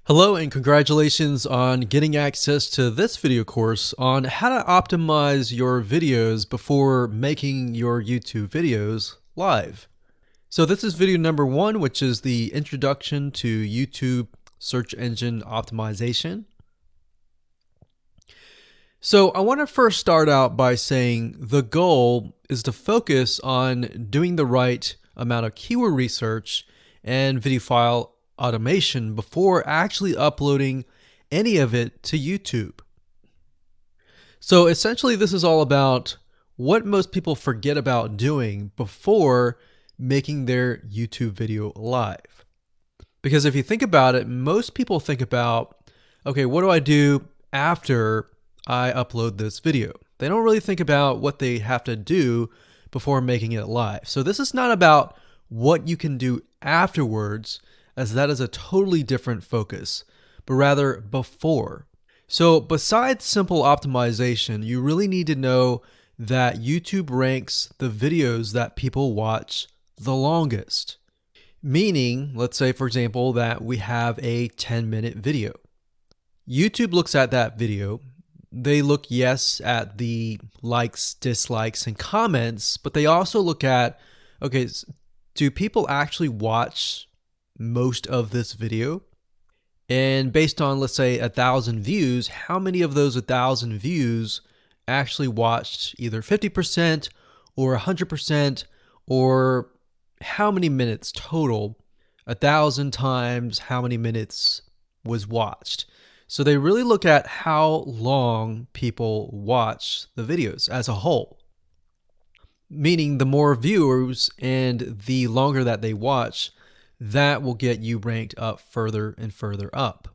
Hello and congratulations on getting access to this video course on how to optimize your videos before making your YouTube videos live. So this is video number 1, which is the introduction to YouTube search engine optimization. So I want to first start out by saying the goal is to focus on doing the right amount of keyword research and video file automation before actually uploading any of it to YouTube. So essentially this is all about what most people forget about doing before making their YouTube video live. Because if you think about it, most people think about, okay, what do I do after I upload this video? They don't really think about what they have to do before making it live. So this is not about what you can do afterwards, as that is a totally different focus, but rather before. So besides simple optimization, you really need to know that YouTube ranks the videos that people watch the longest. Meaning, let's say for example that we have a 10-minute video. YouTube looks at that video. They look, yes, at the likes, dislikes, and comments, but they also look at, okay, do people actually watch most of this video? And based on, let's say, 1,000 views, how many of those 1,000 views actually watched either 50% or 100%, or how many minutes total? 1,000 times how many minutes was watched. So they really look at how long people watch the videos as a whole. Meaning the more viewers and the longer that they watch, that will get you ranked up further and further up.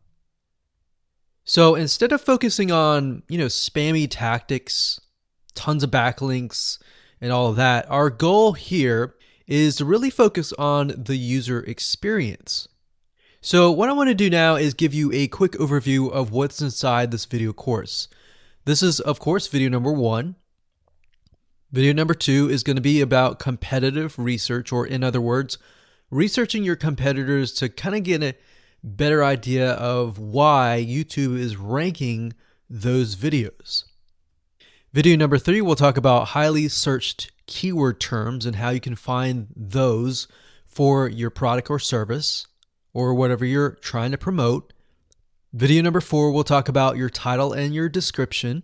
So instead of focusing on, spammy tactics, tons of backlinks, and all of that, our goal here is to really focus on the user experience. So what I want to do now is give you a quick overview of what's inside this video course. This is, of course, video number 1. Video number 2 is going to be about competitive research, or in other words, researching your competitors to kind of get a better idea of why YouTube is ranking those videos. Video number 3, we'll talk about highly searched keyword terms and how you can find those for your product or service or whatever you're trying to promote. Video number 4, we'll talk about your title and your description.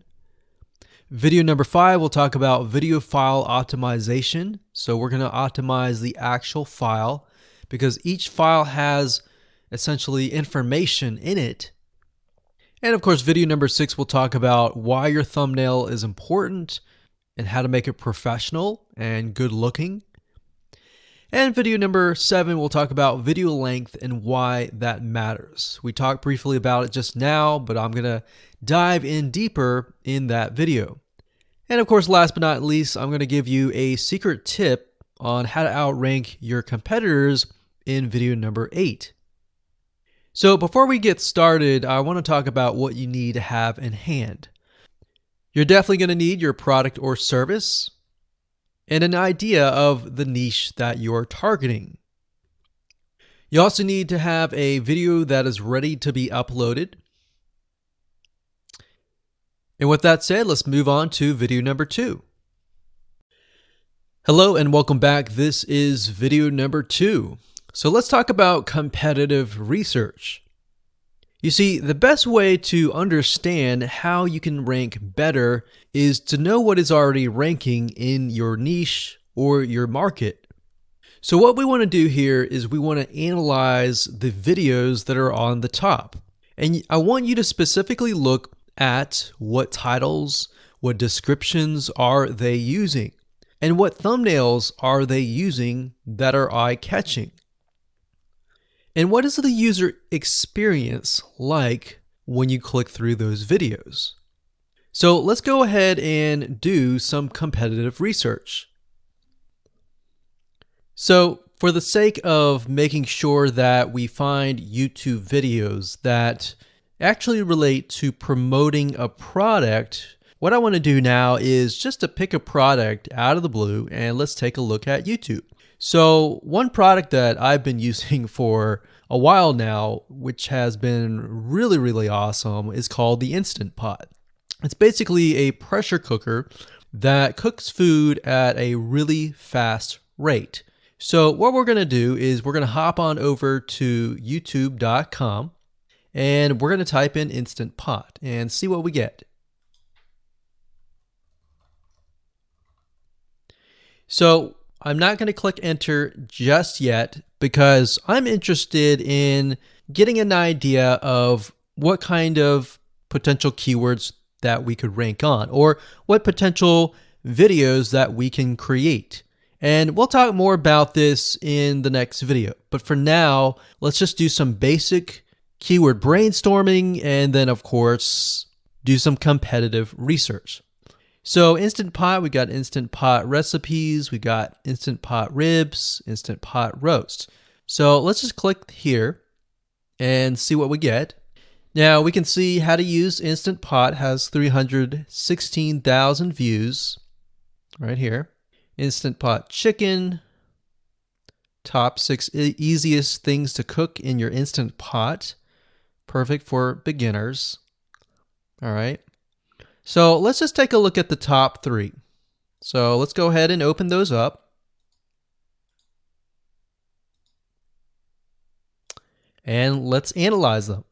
Video number 5, we'll talk about video file optimization. So we're going to optimize the actual file because each file has essentially information in it. And of course, video number 6, we'll talk about why your thumbnail is important and how to make it professional and good looking. And video number 7, we'll talk about video length and why that matters. We talked briefly about it just now, but I'm going to dive in deeper in that video. And of course, last but not least, I'm going to give you a secret tip on how to outrank your competitors in video number 8. So before we get started, I want to talk about what you need to have in hand. You're definitely going to need your product or service and an idea of the niche that you're targeting. You also need to have a video that is ready to be uploaded. And with that said, let's move on to video number 2. Hello and welcome back. This is video number 2. So let's talk about competitive research. You see, the best way to understand how you can rank better is to know what is already ranking in your niche or your market. So what we want to do here is we want to analyze the videos that are on the top. And I want you to specifically look at what titles, what descriptions are they using, and what thumbnails are they using that are eye-catching. And what is the user experience like when you click through those videos? So let's go ahead and do some competitive research. So for the sake of making sure that we find YouTube videos that actually relate to promoting a product, what I want to do now is just to pick a product out of the blue and let's take a look at YouTube. So one product that I've been using for a while now, which has been really, really awesome, is called the Instant Pot. It's basically a pressure cooker that cooks food at a really fast rate. So what we're going to do is we're going to hop on over to youtube.com and we're going to type in Instant Pot and see what we get. So I'm not going to click enter just yet because I'm interested in getting an idea of what kind of potential keywords that we could rank on, or what potential videos that we can create. And we'll talk more about this in the next video. But for now, let's just do some basic keyword brainstorming and then, of course, do some competitive research. So Instant Pot, we got Instant Pot recipes, we got Instant Pot ribs, Instant Pot roast. So let's just click here and see what we get. Now we can see how to use Instant Pot has 316,000 views right here. Instant Pot chicken, top 6 easiest things to cook in your Instant Pot. Perfect for beginners. All right. So let's just take a look at the top 3. So let's go ahead and open those up. And let's analyze them.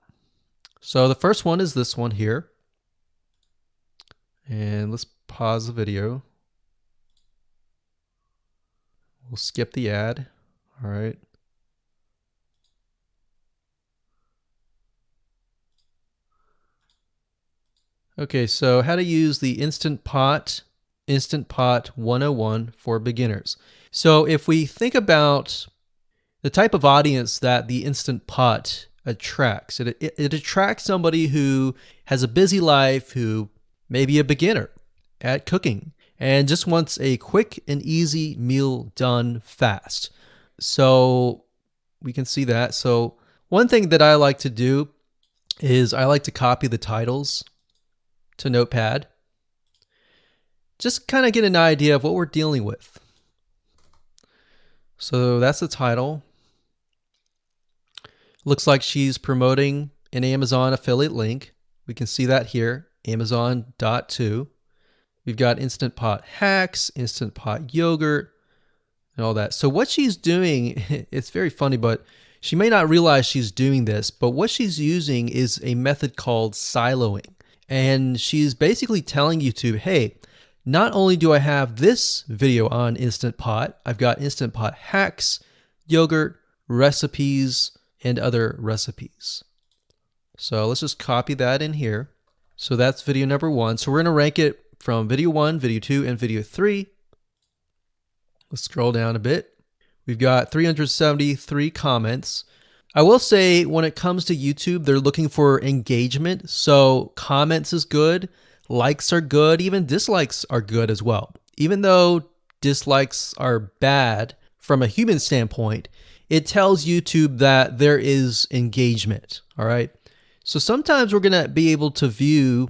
So the first one is this one here. And let's pause the video. We'll skip the ad. All right. Okay, so how to use the Instant Pot 101 for beginners. So if we think about the type of audience that the Instant Pot attracts, it attracts somebody who has a busy life, who may be a beginner at cooking and just wants a quick and easy meal done fast. So we can see that. So one thing that I like to do is I like to copy the titles to Notepad. Just kind of get an idea of what we're dealing with. So that's the title. Looks like she's promoting an Amazon affiliate link. We can see that here, Amazon.to. We've got Instant Pot hacks, Instant Pot yogurt, and all that. So what she's doing, it's very funny, but she may not realize she's doing this, but what she's using is a method called siloing. And she's basically telling YouTube, hey, not only do I have this video on Instant Pot, I've got Instant Pot hacks, yogurt, recipes, and other recipes. So let's just copy that in here. So that's video number 1. So we're going to rank it from video 1, video 2, and video 3. Let's scroll down a bit. We've got 373 comments. I will say when it comes to YouTube, they're looking for engagement. So comments is good, likes are good, even dislikes are good as well. Even though dislikes are bad from a human standpoint, it tells YouTube that there is engagement. All right. So sometimes we're going to be able to view,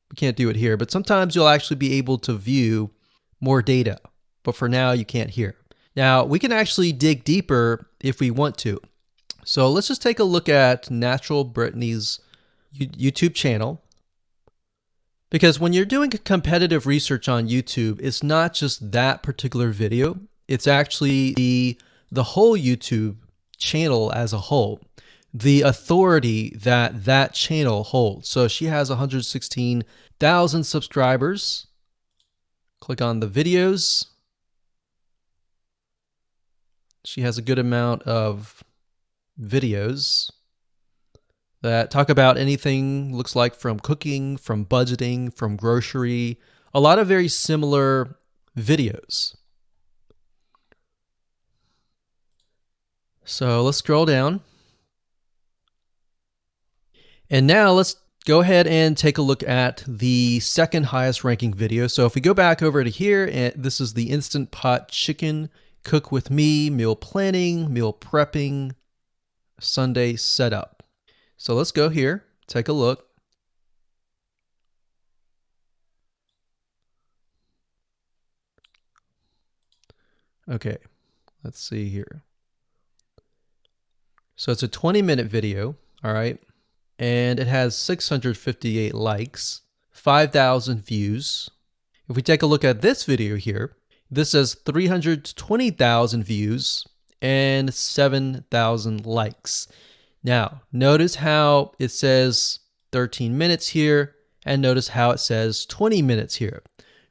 we can't do it here, but sometimes you'll actually be able to view more data. But for now, you can't hear. Now, we can actually dig deeper if we want to. So let's just take a look at Natural Brittany's YouTube channel. Because when you're doing competitive research on YouTube, it's not just that particular video. It's actually the whole YouTube channel as a whole. The authority that that channel holds. So she has 116,000 subscribers. Click on the videos. She has a good amount of videos that talk about anything, looks like from cooking, from budgeting, from grocery, a lot of very similar videos. So let's scroll down. And now let's go ahead and take a look at the second highest ranking video. So if we go back over to here, and this is the Instant Pot chicken, cook with me, meal planning, meal prepping, Sunday setup. So let's go here, take a look. Okay, let's see here. So it's a 20-minute video, all right? And it has 658 likes, 5,000 views. If we take a look at this video here, this has 320,000 views and 7,000 likes. Now, notice how it says 13 minutes here, and notice how it says 20 minutes here.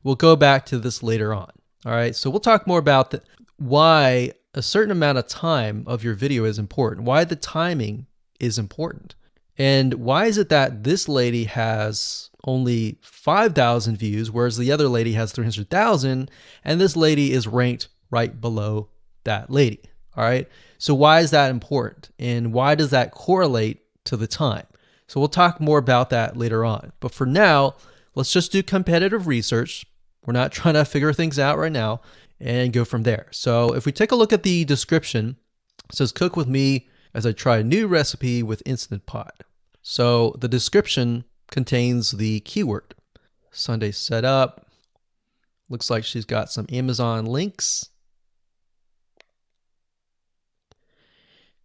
We'll go back to this later on. All right, so we'll talk more about why a certain amount of time of your video is important, why the timing is important. And why is it that this lady has only 5,000 views, whereas the other lady has 300,000, and this lady is ranked right below that lady? All right, so why is that important? And why does that correlate to the time? So we'll talk more about that later on. But for now, let's just do competitive research. We're not trying to figure things out right now, and go from there. So if we take a look at the description, it says, "Cook with me as I try a new recipe with Instant Pot." So the description contains the keyword. Sunday setup. Looks like she's got some Amazon links.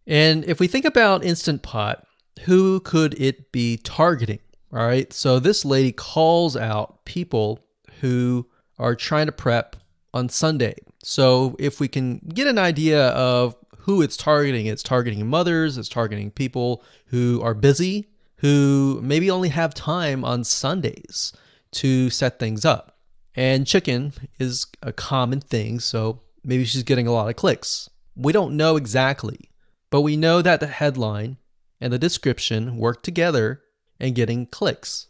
And if we think about Instant Pot, who could it be targeting? All right, so this lady calls out people who are trying to prep on Sunday. So if we can get an idea of who it's targeting mothers, it's targeting people who are busy, who maybe only have time on Sundays to set things up. And chicken is a common thing, so maybe she's getting a lot of clicks. We don't know exactly, but we know that the headline and the description work together and getting clicks.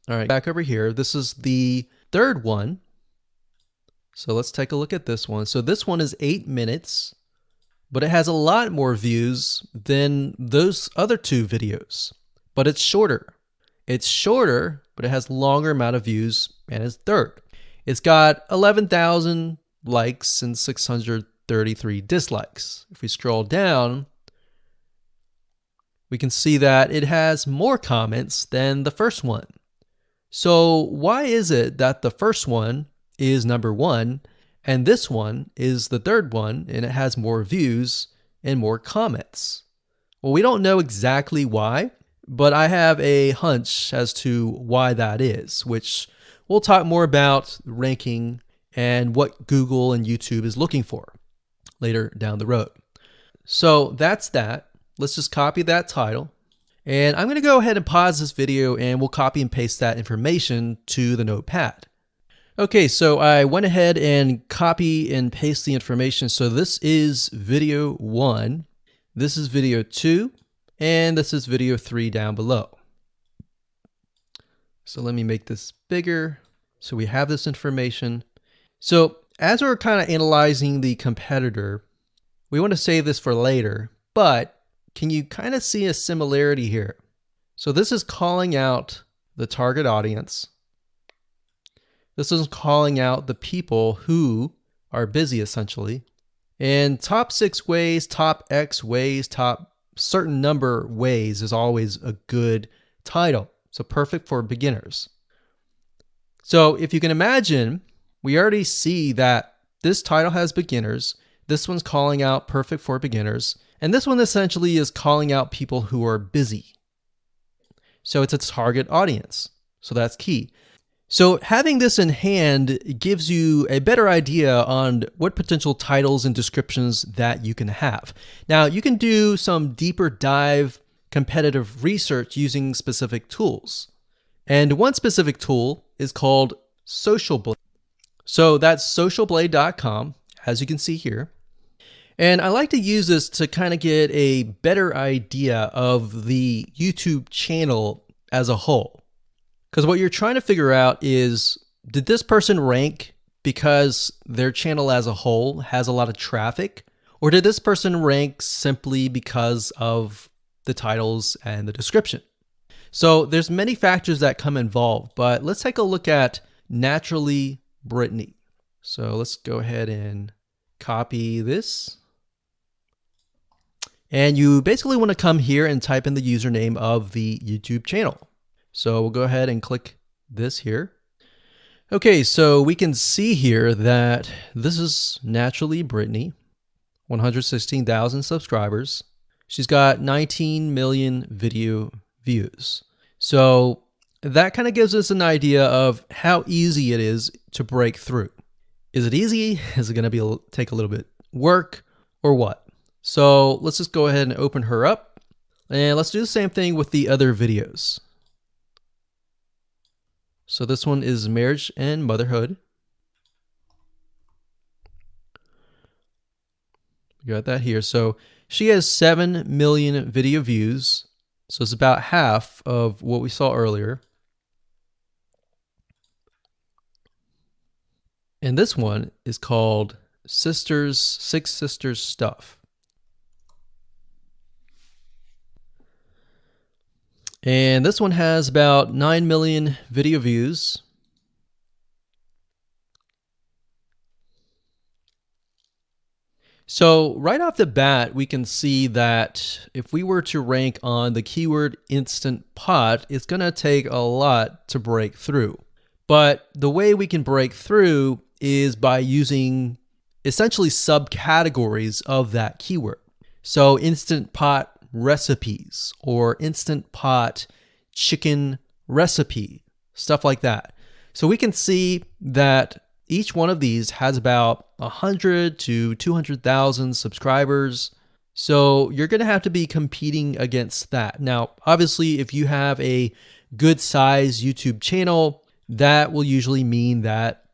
All right, back over here, this is the third one. So let's take a look at this one. So this one is 8 minutes, but it has a lot more views than those other two videos, but it's shorter. It's shorter, but it has longer amount of views, and it's third. It's got 11,000 likes and 633 dislikes. If we scroll down, we can see that it has more comments than the first one. So why is it that the first one is number one and this one is the third one and it has more views and more comments? Well, we don't know exactly why, but I have a hunch as to why that is, which we'll talk more about ranking and what Google and YouTube is looking for later down the road. So that's that. Let's just copy that title. And I'm going to go ahead and pause this video and we'll copy and paste that information to the notepad. Okay, so I went ahead and copy and paste the information. So this is video 1, this is video 2, and this is video 3 down below. So let me make this bigger so we have this information. So as we're kind of analyzing the competitor, we want to save this for later, but can you kind of see a similarity here? So this is calling out the target audience. This is calling out the people who are busy, essentially. And top 6 ways, top X ways, top certain number ways is always a good title. So perfect for beginners. So if you can imagine, we already see that this title has beginners. This one's calling out perfect for beginners. And this one essentially is calling out people who are busy. So it's a target audience. So that's key. So having this in hand gives you a better idea on what potential titles and descriptions that you can have. Now, you can do some deeper dive competitive research using specific tools. And one specific tool is called Social Blade. So that's socialblade.com, as you can see here. And I like to use this to kind of get a better idea of the YouTube channel as a whole. Because what you're trying to figure out is, did this person rank because their channel as a whole has a lot of traffic? Or did this person rank simply because of the titles and the description? So there's many factors that come involved, but let's take a look at Naturally Brittany. So let's go ahead and copy this. And you basically want to come here and type in the username of the YouTube channel. So we'll go ahead and click this here. Okay, so we can see here that this is Naturally Brittany, 116,000 subscribers. She's got 19 million video views. So that kind of gives us an idea of how easy it is to break through. Is it easy? Is it going to take a little bit work or what? So let's just go ahead and open her up, and let's do the same thing with the other videos. So this one is marriage and motherhood. We got that here. So she has 7 million video views. So it's about half of what we saw earlier. And this one is called Six Sisters Stuff. And this one has about 9 million video views. So right off the bat, we can see that if we were to rank on the keyword Instant Pot, it's going to take a lot to break through. But the way we can break through is by using essentially subcategories of that keyword. So Instant Pot recipes or Instant Pot chicken recipe, stuff like that. So we can see that each one of these has about 100 to 200,000 subscribers. So you're going to have to be competing against that. Now, obviously, if you have a good size YouTube channel, that will usually mean that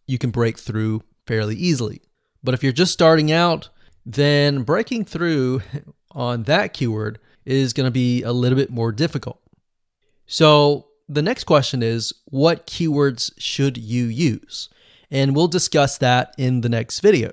you can break through fairly easily. But if you're just starting out, then breaking through on that keyword is going to be a little bit more difficult. So the next question is, what keywords should you use? And we'll discuss that in the next video.